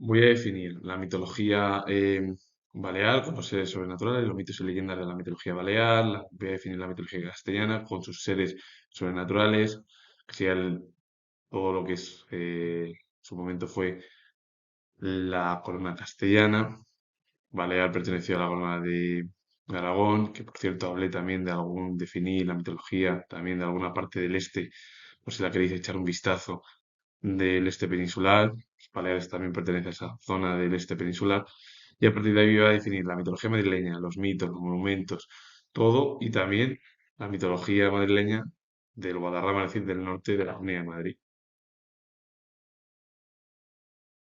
Voy a definir la mitología balear con los seres sobrenaturales, los mitos y leyendas de la mitología balear. Voy a definir la mitología castellana con sus seres sobrenaturales, que sea todo lo que es, en su momento fue la corona castellana. Balear perteneció a la corona de Aragón, que por cierto hablé también de definir la mitología también de alguna parte del este, por si la queréis echar un vistazo del este peninsular. Baleares también pertenece a esa zona del este peninsular. Y a partir de ahí iba a definir la mitología madrileña, los mitos, los monumentos, todo, y también la mitología madrileña del Guadarrama, es decir, del norte de la Comunidad de Madrid.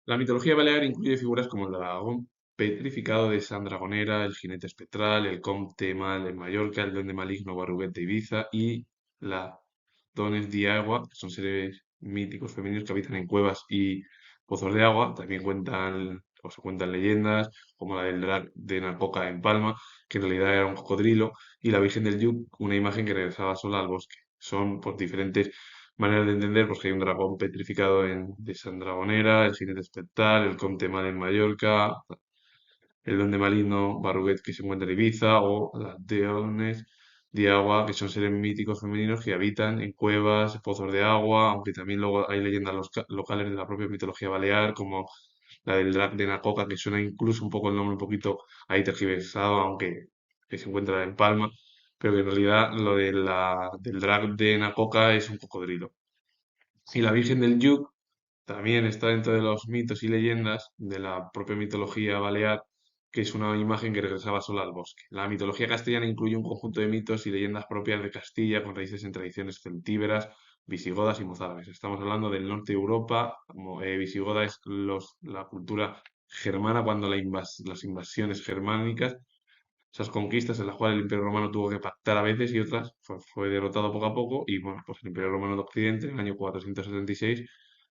La mitología balear incluye figuras como el dragón petrificado de San Dragonera, el jinete espectral, el conte mal de Mallorca, el duende maligno Barruguete de Ibiza y la dones de agua, que son seres míticos femeninos que habitan en cuevas y pozos de agua. También cuentan o se cuentan leyendas como la del drag de Nacoca en Palma, que en realidad era un cocodrilo, y la Virgen del Lluc, una imagen que regresaba sola al bosque. Son por diferentes maneras de entender, pues que hay un dragón petrificado de San Dragonera, el jinete espectral, el conte mal en Mallorca, el Duende Maligno, Barruguet que se encuentra en Ibiza, o las Deones de agua, que son seres míticos femeninos que habitan en cuevas, pozos de agua, aunque también luego hay leyendas locales de la propia mitología balear, como la del Drac de Nacoca, que suena incluso un poco el nombre un poquito ahí tergiversado, aunque que se encuentra en Palma, pero que en realidad lo del Drac de Nacoca es un cocodrilo. Y la Virgen del Lluc también está dentro de los mitos y leyendas de la propia mitología balear, que es una imagen que regresaba sola al bosque. La mitología castellana incluye un conjunto de mitos y leyendas propias de Castilla, con raíces en tradiciones celtíberas, visigodas y mozárabes. Estamos hablando del norte de Europa. Visigoda es la cultura germana cuando las invasiones germánicas, esas conquistas en las cuales el Imperio Romano tuvo que pactar a veces y otras fue derrotado poco a poco, y bueno, pues el Imperio Romano de Occidente en el año 476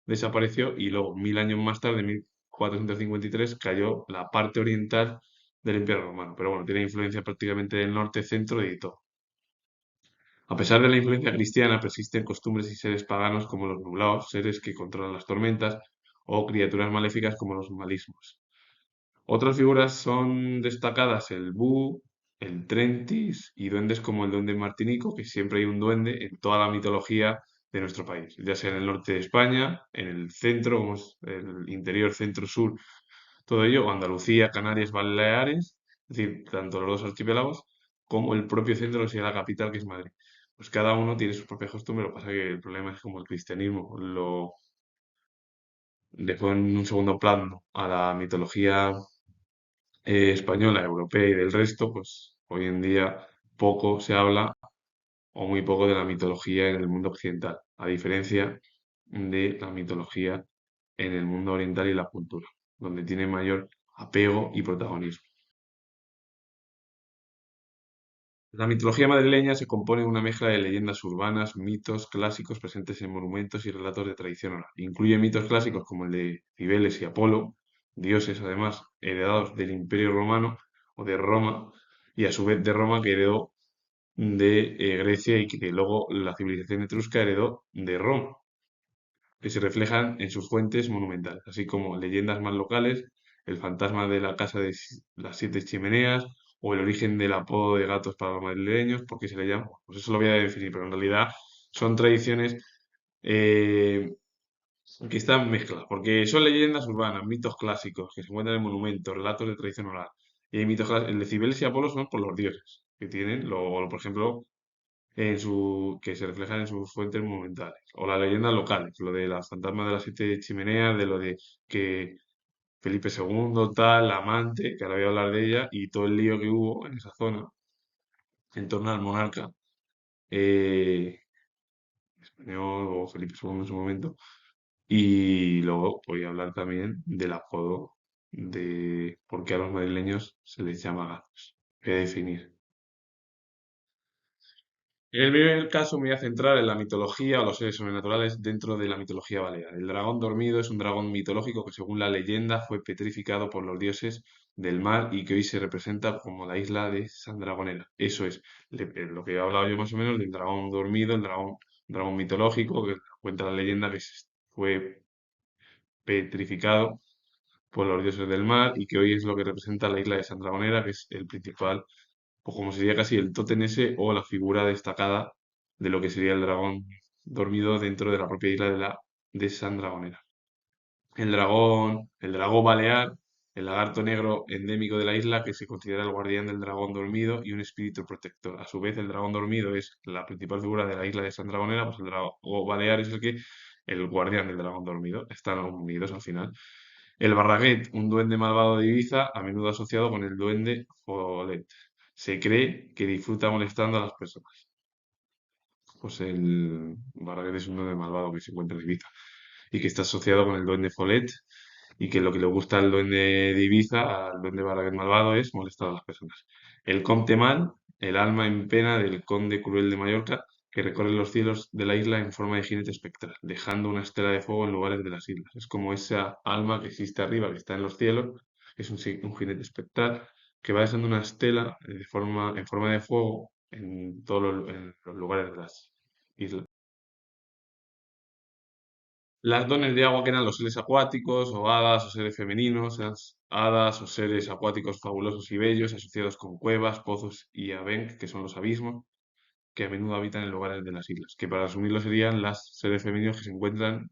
desapareció, y luego 1000 años más tarde, en 1453, cayó la parte oriental del Imperio Romano. Pero bueno, tiene influencia prácticamente del norte, centro y de todo. A pesar de la influencia cristiana, persisten costumbres y seres paganos como los nublaos, seres que controlan las tormentas, o criaturas maléficas como los malismos. Otras figuras son destacadas el Bú, el Trentis y duendes como el duende martinico, que siempre hay un duende en toda la mitología de nuestro país, ya sea en el norte de España, en el centro, como es el interior centro-sur, todo ello, o Andalucía, Canarias, Baleares, es decir, tanto los dos archipiélagos, como el propio centro, que sería la capital, que es Madrid. Pues cada uno tiene sus propias costumbres, lo que pasa es que el problema es como el cristianismo lo dejó en un segundo plano a la mitología española, europea y del resto, pues hoy en día poco se habla o muy poco de la mitología en el mundo occidental, a diferencia de la mitología en el mundo oriental y la cultura, donde tiene mayor apego y protagonismo. La mitología madrileña se compone de una mezcla de leyendas urbanas, mitos clásicos presentes en monumentos y relatos de tradición oral. Incluye mitos clásicos como el de Cibeles y Apolo, dioses además heredados del Imperio Romano o de Roma, y a su vez de Roma, que heredó de Grecia, y que luego la civilización etrusca heredó de Roma, que se reflejan en sus fuentes monumentales, así como leyendas más locales, el fantasma de la casa de las siete chimeneas, o el origen del apodo de gatos para los madrileños, porque se le llama. Pues eso lo voy a definir, pero en realidad son tradiciones eh, que están mezcladas, porque son leyendas urbanas, mitos clásicos que se encuentran en monumentos, relatos de tradición oral. Y hay mitos el de Cibeles y Apolo son por los dioses, que tienen, por ejemplo, que se reflejan en sus fuentes monumentales. O las leyendas locales, lo de las fantasmas de las siete chimeneas, de lo de que Felipe II, tal, la amante, que ahora voy a hablar de ella, y todo el lío que hubo en esa zona en torno al monarca eh, español, o Felipe II en su momento. Y luego voy a hablar también del apodo de por qué a los madrileños se les llama gatos. Voy a definir. En el primer caso me voy a centrar en la mitología o los seres sobrenaturales dentro de la mitología balear. El dragón dormido es un dragón mitológico que, según la leyenda, fue petrificado por los dioses del mar y que hoy se representa como la isla de San Dragonera. Eso es lo que he hablado yo más o menos del dragón dormido, dragón mitológico que cuenta la leyenda que fue petrificado por los dioses del mar y que hoy es lo que representa la isla de Sandragonera, que es el principal, o como sería casi el tótem ese o la figura destacada de lo que sería el dragón dormido dentro de la propia isla de Sandragonera. El dragón balear, el lagarto negro endémico de la isla que se considera el guardián del dragón dormido y un espíritu protector. A su vez, el dragón dormido es la principal figura de la isla de San Dragonera, pues el dragón balear es el guardián del dragón dormido. Están unidos al final. El Barraguet, un duende malvado de Ibiza, a menudo asociado con el duende Folet. Se cree que disfruta molestando a las personas. Pues el Barraguet es un duende malvado que se encuentra en Ibiza y que está asociado con el duende Folet y que lo que le gusta al duende de Ibiza, al duende Barraguet malvado, es molestar a las personas. El Comte Mal, el alma en pena del conde cruel de Mallorca, que recorre los cielos de la isla en forma de jinete espectral, dejando una estela de fuego en lugares de las islas. Es como esa alma que existe arriba, que está en los cielos, es un jinete espectral que va dejando una estela en forma de fuego en en los lugares de las islas. Las dones de agua que eran los seres acuáticos, o hadas, o seres femeninos, las hadas o seres acuáticos fabulosos y bellos, asociados con cuevas, pozos y abenc, que son los abismos, que a menudo habitan en lugares de las islas, que para resumirlo serían las seres femeninos que se encuentran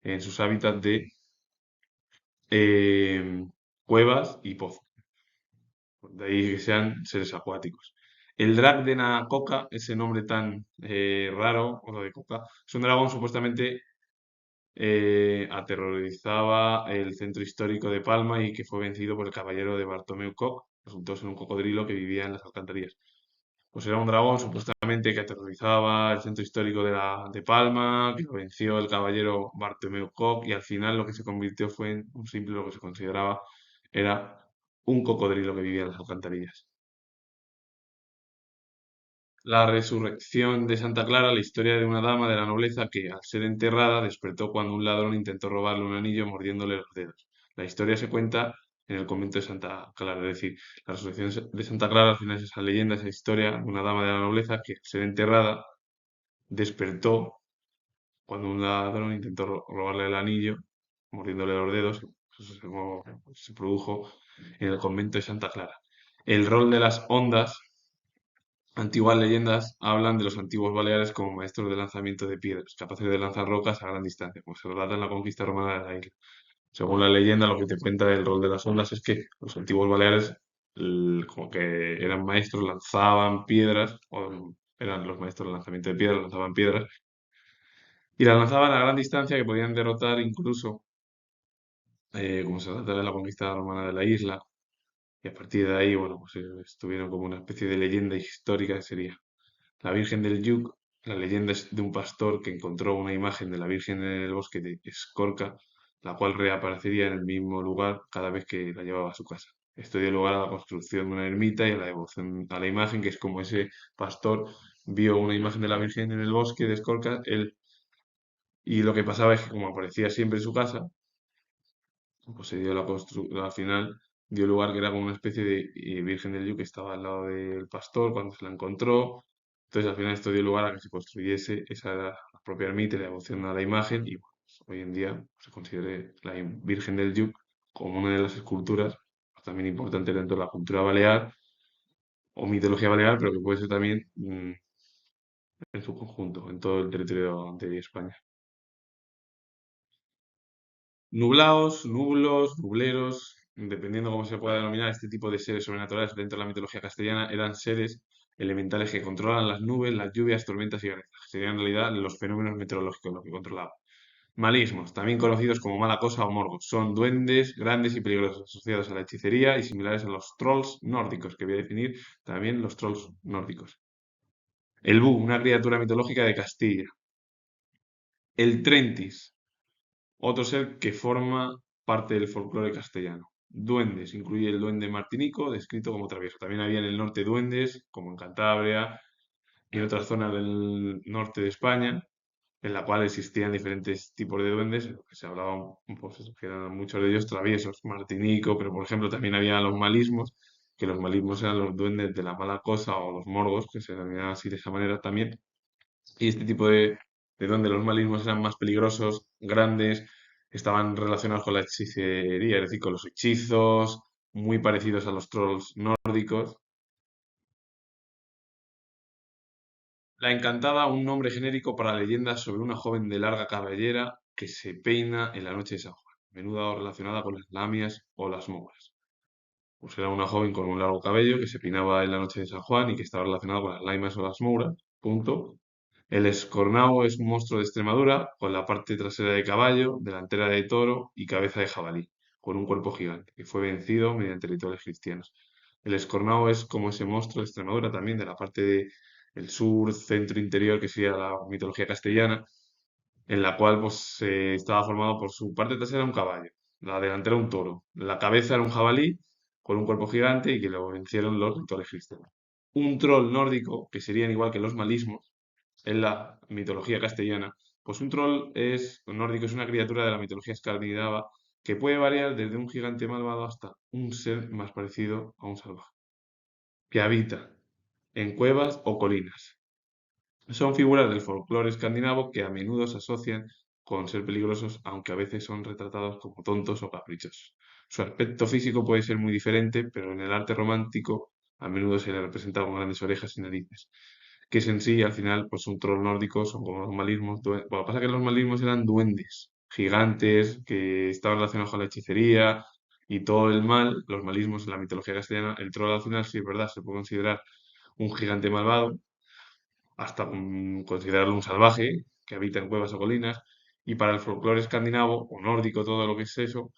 en sus hábitats de cuevas y pozos, de ahí que sean seres acuáticos. El drag de Nacoca, ese nombre tan raro, o lo de Coca, es un dragón supuestamente aterrorizaba el centro histórico de Palma y que fue vencido por el caballero de Bartomeu Cock. Resultó ser un cocodrilo que vivía en las alcantarillas. Pues era un dragón supuestamente que aterrorizaba el centro histórico de Palma, que lo venció el caballero Bartomeu Cock y al final lo que se convirtió fue en un simple, lo que se consideraba era un cocodrilo que vivía en las alcantarillas. La resurrección de Santa Clara, la historia de una dama de la nobleza que, al ser enterrada, despertó cuando un ladrón intentó robarle un anillo mordiéndole los dedos. La historia se cuenta en el convento de Santa Clara, es decir, la resurrección de Santa Clara al final es esa leyenda, esa historia de una dama de la nobleza que, al ser enterrada, despertó cuando un ladrón intentó robarle el anillo mordiéndole los dedos. Eso se produjo en el convento de Santa Clara. El rol de las ondas. Antiguas leyendas hablan de los antiguos baleares como maestros de lanzamiento de piedras, capaces de lanzar rocas a gran distancia, como se relata en la conquista romana de la isla. Según la leyenda, lo que te cuenta del rol de las ondas es que los antiguos baleares, como que eran maestros, lanzaban piedras, o eran los maestros de lanzamiento de piedras, lanzaban piedras, y las lanzaban a gran distancia que podían derrotar incluso, como se trata de la conquista romana de la isla, y a partir de ahí, bueno, pues estuvieron como una especie de leyenda histórica que sería. La Virgen del Lluc, la leyenda es de un pastor que encontró una imagen de la Virgen en el bosque de Escorca, la cual reaparecería en el mismo lugar cada vez que la llevaba a su casa. Esto dio lugar a la construcción de una ermita y a la devoción a la imagen, que es como ese pastor vio una imagen de la Virgen en el bosque de Escorca, y lo que pasaba es que como aparecía siempre en su casa, pues se dio al final dio lugar que era como una especie de Virgen del Lluc que estaba al lado del pastor cuando se la encontró. Entonces al final esto dio lugar a que se construyese esa propia ermita de devoción a la imagen y bueno, pues, hoy en día se considere la Virgen del Lluc como una de las esculturas también importantes dentro de la cultura balear o mitología balear, pero que puede ser también en su conjunto, en todo el territorio de España. Nublaos, nublos, nubleros, dependiendo cómo se pueda denominar este tipo de seres sobrenaturales dentro de la mitología castellana, eran seres elementales que controlan las nubes, las lluvias, tormentas y granizo. Serían en realidad los fenómenos meteorológicos los que controlaban. Malismos, también conocidos como mala cosa o morgos, son duendes grandes y peligrosos asociados a la hechicería y similares a los trolls nórdicos, que voy a definir también los trolls nórdicos. El Bu, una criatura mitológica de Castilla. El Trentis, otro ser que forma parte del folclore castellano. Duendes, incluye el duende martinico, descrito como travieso. También había en el norte duendes, como en Cantabria y en otras zonas del norte de España, en la cual existían diferentes tipos de duendes, que se hablaban, pues eso, que eran muchos de ellos traviesos, martinico, pero por ejemplo también había los malismos, que los malismos eran los duendes de la mala cosa o los morgos, que se denominaban así de esa manera también. Y este tipo de duendes, los malismos eran más peligrosos, grandes, estaban relacionados con la hechicería, es decir, con los hechizos, muy parecidos a los trolls nórdicos. La Encantada, un nombre genérico para leyendas sobre una joven de larga cabellera que se peina en la noche de San Juan, a menudo relacionada con las lamias o las mouras. Pues era una joven con un largo cabello que se peinaba en la noche de San Juan y que estaba relacionada con las laimas o las mouras. Punto. El escornao es un monstruo de Extremadura con la parte trasera de caballo, delantera de toro y cabeza de jabalí, con un cuerpo gigante, que fue vencido mediante rituales cristianos. El escornao es como ese monstruo de Extremadura también, de la parte del sur, centro, interior, que sería la mitología castellana, en la cual pues estaba formado por su parte trasera un caballo, la delantera un toro, la cabeza era un jabalí con un cuerpo gigante y que lo vencieron los rituales cristianos. Un troll nórdico, que serían igual que los malismos, en la mitología castellana, pues un troll es, nórdico es una criatura de la mitología escandinava que puede variar desde un gigante malvado hasta un ser más parecido a un salvaje, que habita en cuevas o colinas. Son figuras del folclore escandinavo que a menudo se asocian con ser peligrosos, aunque a veces son retratados como tontos o caprichosos. Su aspecto físico puede ser muy diferente, pero en el arte romántico a menudo se le representa con grandes orejas y narices, que es en sí, al final, pues un troll nórdico, son como los malismos. Bueno, lo que pasa es que los malismos eran duendes, gigantes, que estaban relacionados con la hechicería y todo el mal, los malismos en la mitología castellana, el troll al final, sí es verdad, se puede considerar un gigante malvado, hasta considerarlo un salvaje que habita en cuevas o colinas, y para el folclore escandinavo o nórdico, todo lo que es eso,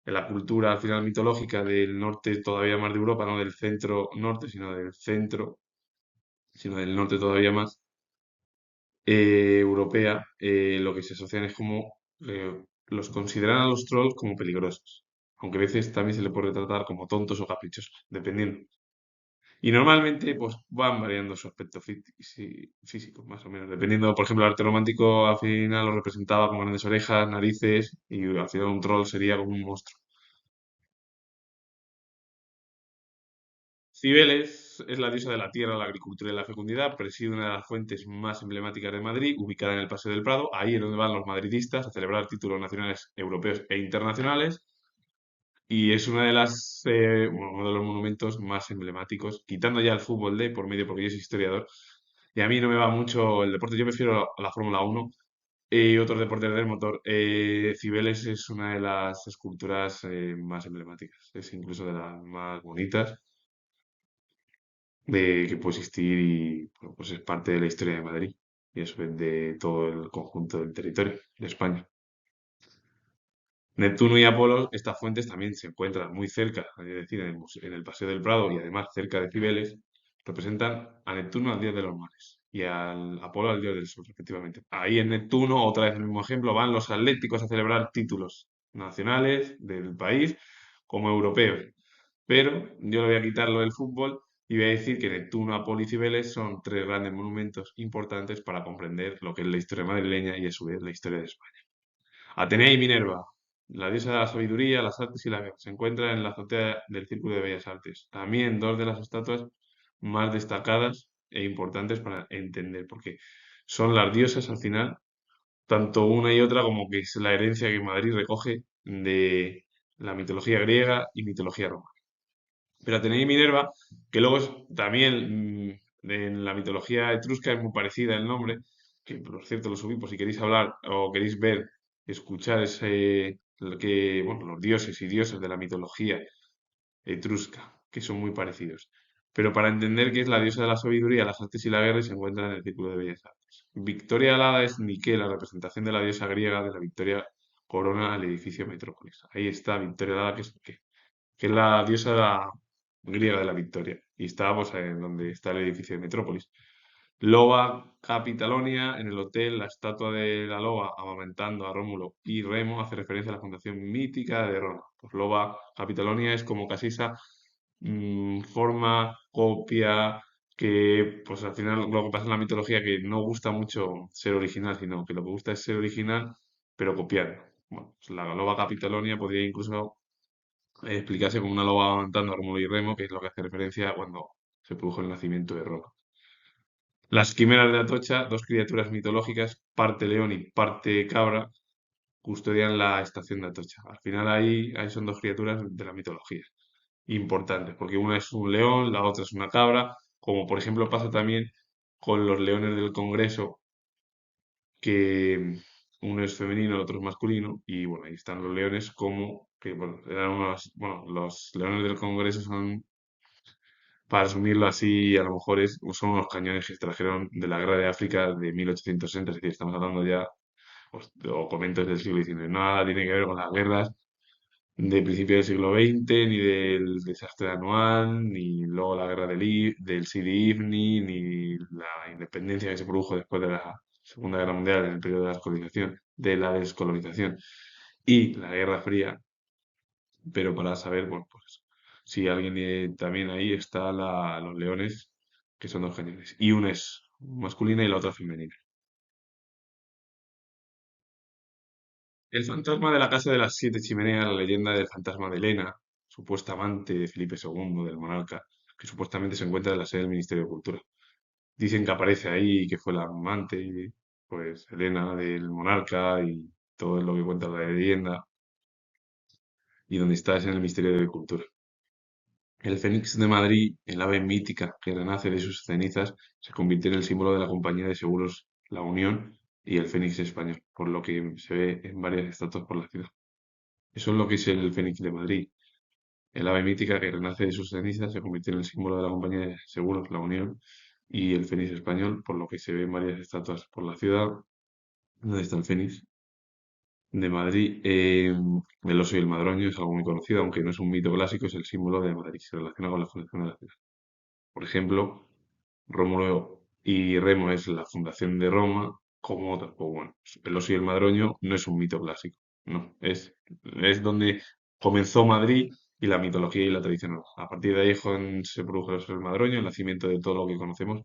en la cultura al final mitológica del norte todavía más de Europa, no del centro norte, sino del centro, sino del norte todavía más, europea, lo que se asocian es como los consideran a los trolls como peligrosos, aunque a veces también se le puede tratar como tontos o caprichosos, dependiendo. Y normalmente pues van variando su aspecto físico, más o menos. Dependiendo, por ejemplo, el arte romántico al final lo representaba con grandes orejas, narices, y al final un troll sería como un monstruo. Cibeles es la diosa de la tierra, la agricultura y la fecundidad. Preside una de las fuentes más emblemáticas de Madrid, ubicada en el Paseo del Prado. Ahí es donde van los madridistas a celebrar títulos nacionales, europeos e internacionales. Y es una de bueno, uno de los monumentos más emblemáticos, quitando ya el fútbol de por medio, porque yo soy historiador, y a mí no me va mucho el deporte, yo prefiero la Fórmula 1 y otros deportes del motor. Cibeles es una de las esculturas más emblemáticas, es incluso de las más bonitas de que puede existir y bueno, pues es parte de la historia de Madrid y es de todo el conjunto del territorio de España. Neptuno y Apolo, estas fuentes también se encuentran muy cerca, es decir, en el Paseo del Prado y además cerca de Cibeles, representan a Neptuno al dios de los mares y al Apolo al dios del sol, respectivamente. Ahí en Neptuno, otra vez el mismo ejemplo, van los atléticos a celebrar títulos nacionales del país como europeos. Pero yo le voy a quitar lo del fútbol y voy a decir que Neptuno, Apolo y Cibeles son tres grandes monumentos importantes para comprender lo que es la historia madrileña y a su vez la historia de España. Atenea y Minerva, la diosa de la sabiduría, las artes y la guerra, se encuentra en la azotea del Círculo de Bellas Artes. También dos de las estatuas más destacadas e importantes para entender, porque son las diosas al final, tanto una y otra como que es la herencia que Madrid recoge de la mitología griega y mitología romana. Pero Atenea y Minerva, que luego también en la mitología etrusca es muy parecida el nombre, que por cierto lo subí por si queréis hablar o queréis ver, escuchar bueno, los dioses y diosas de la mitología etrusca, que son muy parecidos. Pero para entender qué es la diosa de la sabiduría, las artes y la guerra, se encuentra en el Círculo de Bellas Artes. Victoria alada es Nike, la representación de la diosa griega de la Victoria corona al edificio Metrópolis. Ahí está Victoria alada, que es Nike, que es la diosa griega de la victoria. Y estábamos en donde está el edificio de Metrópolis. Loba Capitalonia, en el hotel, la estatua de la loba amamantando a Rómulo y Remo hace referencia a la fundación mítica de Roma. Pues Loba Capitalonia es como casi esa forma, copia, que pues al final lo que pasa en la mitología que no gusta mucho ser original, sino que lo que gusta es ser original, pero copiar. Bueno, pues la Loba Capitalonia podría incluso explicarse como una loba amamantando a Rómulo y Remo, que es lo que hace referencia a cuando se produjo el nacimiento de Roma. Las quimeras de Atocha, dos criaturas mitológicas, parte león y parte cabra, custodian la estación de Atocha. Al final ahí son dos criaturas de la mitología importantes, porque una es un león, la otra es una cabra, como por ejemplo pasa también con los leones del Congreso, que uno es femenino, el otro es masculino, y bueno, ahí están los leones como, que bueno, eran unos, bueno, los leones del Congreso son, para resumirlo así, a lo mejor son unos cañones que se trajeron de la guerra de África de 1860, es decir, estamos hablando ya, o comienzos del siglo XIX, nada tiene que ver con las guerras de principio del siglo XX, ni del desastre anual, ni luego la guerra del Sidi Ifni, ni la independencia que se produjo después de la Segunda Guerra Mundial en el periodo de de la descolonización y la Guerra Fría, pero para saber, bueno, pues si alguien también ahí está los leones, que son dos cañones, y una es masculina y la otra femenina. El fantasma de la casa de las siete chimeneas, la leyenda del fantasma de Elena, supuesta amante de Felipe II, del monarca, que supuestamente se encuentra en la sede del Ministerio de Cultura. Dicen que aparece ahí y que fue la amante, pues, Elena del monarca y todo lo que cuenta la leyenda, y donde está es en el Ministerio de Cultura. El Fénix de Madrid, el ave mítica que renace de sus cenizas, se convirtió en el símbolo de la compañía de seguros La Unión y el Fénix español, por lo que se ve en varias estatuas por la ciudad. Eso es lo que es el Fénix de Madrid. El ave mítica que renace de sus cenizas se convirtió en el símbolo de la compañía de seguros La Unión y el Fénix español, por lo que se ven varias estatuas por la ciudad. ¿Dónde está el Fénix? De Madrid. El oso y el madroño es algo muy conocido, aunque no es un mito clásico, es el símbolo de Madrid. Se relaciona con la fundación de la ciudad. Por ejemplo, Rómulo y Remo es la fundación de Roma, como otra. Pues bueno, el oso y el madroño no es un mito clásico, no, es donde comenzó Madrid y la mitología y la tradición oral. A partir de ahí se produjo el oso y el madroño, el nacimiento de todo lo que conocemos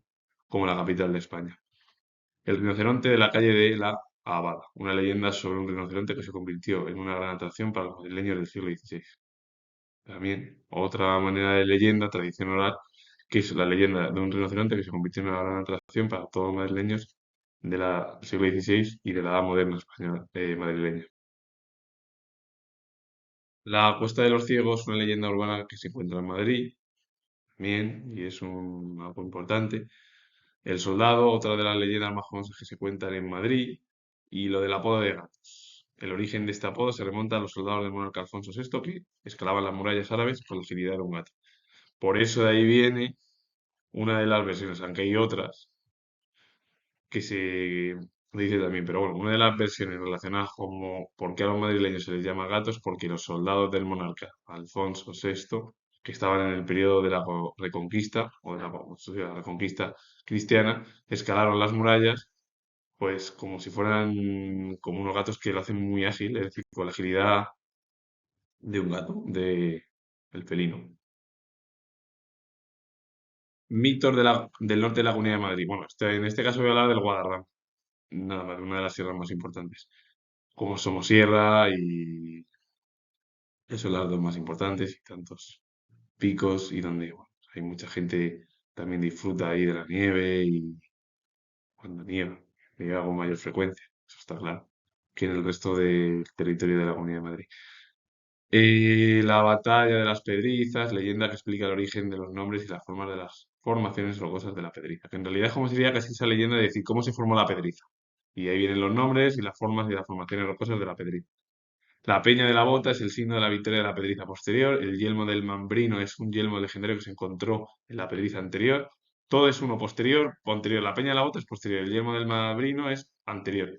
como la capital de España. El rinoceronte de la calle de la Abada, una leyenda sobre un rinoceronte que se convirtió en una gran atracción para los madrileños del siglo XVI. También otra manera de leyenda, tradición oral, que es la leyenda de un rinoceronte que se convirtió en una gran atracción para todos los madrileños del siglo XVI y de la edad moderna española, madrileña. La Cuesta de los Ciegos es una leyenda urbana que se encuentra en Madrid, también, y es algo importante. El Soldado, otra de las leyendas más famosas que se cuentan en Madrid, y lo del apodo de gatos. El origen de este apodo se remonta a los soldados del monarca Alfonso VI que escalaban las murallas árabes con la agilidad de un gato. Por eso de ahí viene una de las versiones, aunque hay otras que se dice también, pero bueno, una de las versiones relacionadas como por qué a los madrileños se les llama gatos, porque los soldados del monarca Alfonso VI, que estaban en el periodo de la Reconquista, o de la Reconquista cristiana, escalaron las murallas, pues como si fueran como unos gatos que lo hacen muy ágil, es decir, con la agilidad de un gato, el felino. Mitos del norte de la Comunidad de Madrid. Bueno, en este caso voy a hablar del Guadarrama, nada más, una de las sierras más importantes. Como Somosierra y eso son las dos más importantes y tantos picos y donde bueno, hay mucha gente también disfruta ahí de la nieve y cuando nieva con mayor frecuencia, eso está claro, que en el resto del territorio de la Comunidad de Madrid. La batalla de las Pedrizas, leyenda que explica el origen de los nombres y las formas de las formaciones rocosas de la Pedriza, que en realidad es como sería casi esa leyenda de decir cómo se formó la Pedriza. Y ahí vienen los nombres y las formas y las formaciones rocosas de la Pedriza. La peña de la bota es el signo de la victoria de la Pedriza posterior. El yelmo del Mambrino es un yelmo legendario que se encontró en la Pedriza anterior. Todo es uno posterior o anterior. La peña de la bota es posterior. El yelmo del Mambrino es anterior.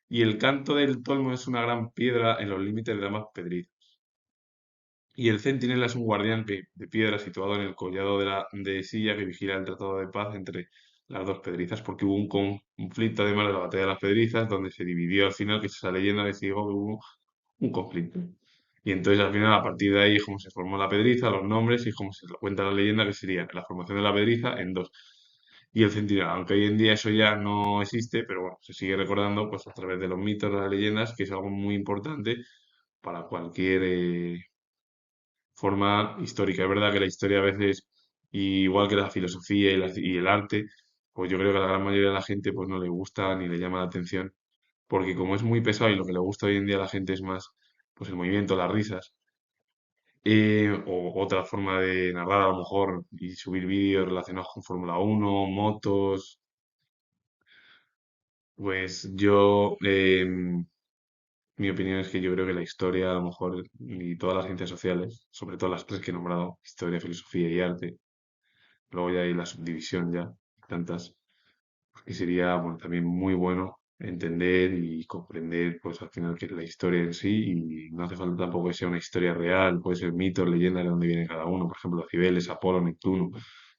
Y el canto del tolmo es una gran piedra en los límites de ambas pedrizas. Y el centinela es un guardián de piedra situado en el collado de Silla que vigila el tratado de paz entre las dos pedrizas, porque hubo un conflicto además de la batalla de las pedrizas, donde se dividió al final, que esa leyenda decía que hubo un conflicto. Y entonces al final, a partir de ahí, es como se formó la pedriza, los nombres y como se lo cuenta la leyenda, que sería la formación de la pedriza en dos. Y el centinela, aunque hoy en día eso ya no existe, pero bueno, se sigue recordando pues a través de los mitos, de las leyendas, que es algo muy importante para cualquier forma histórica. Es verdad que la historia a veces, igual que la filosofía y el arte, pues yo creo que a la gran mayoría de la gente pues no le gusta ni le llama la atención porque como es muy pesado y lo que le gusta hoy en día a la gente es más pues el movimiento, las risas, o otra forma de narrar a lo mejor y subir vídeos relacionados con Fórmula 1 motos, pues mi opinión es que yo creo que la historia, a lo mejor, y todas las ciencias sociales, sobre todo las tres que he nombrado, historia, filosofía y arte, luego ya hay la subdivisión ya, tantas, que sería, bueno, también muy bueno entender y comprender, pues al final, qué es la historia en sí, y no hace falta tampoco que sea una historia real, puede ser mitos, leyendas de dónde viene cada uno, por ejemplo, Cibeles, Apolo, Neptuno,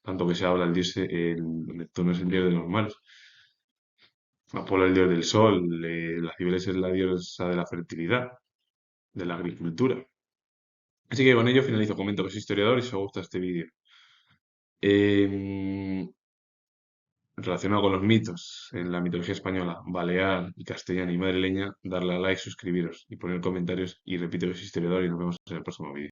tanto que se habla, Neptuno es el dios de los mares, Apolo el dios del sol, la Cibeles es la diosa de la fertilidad, de la agricultura. Así que con ello finalizo, comento que soy historiador y si os gusta este vídeo. Em, Relacionado con los mitos en la mitología española, balear y castellana y madrileña, darle a like, suscribiros y poner comentarios y repito que soy historiador y nos vemos en el próximo vídeo.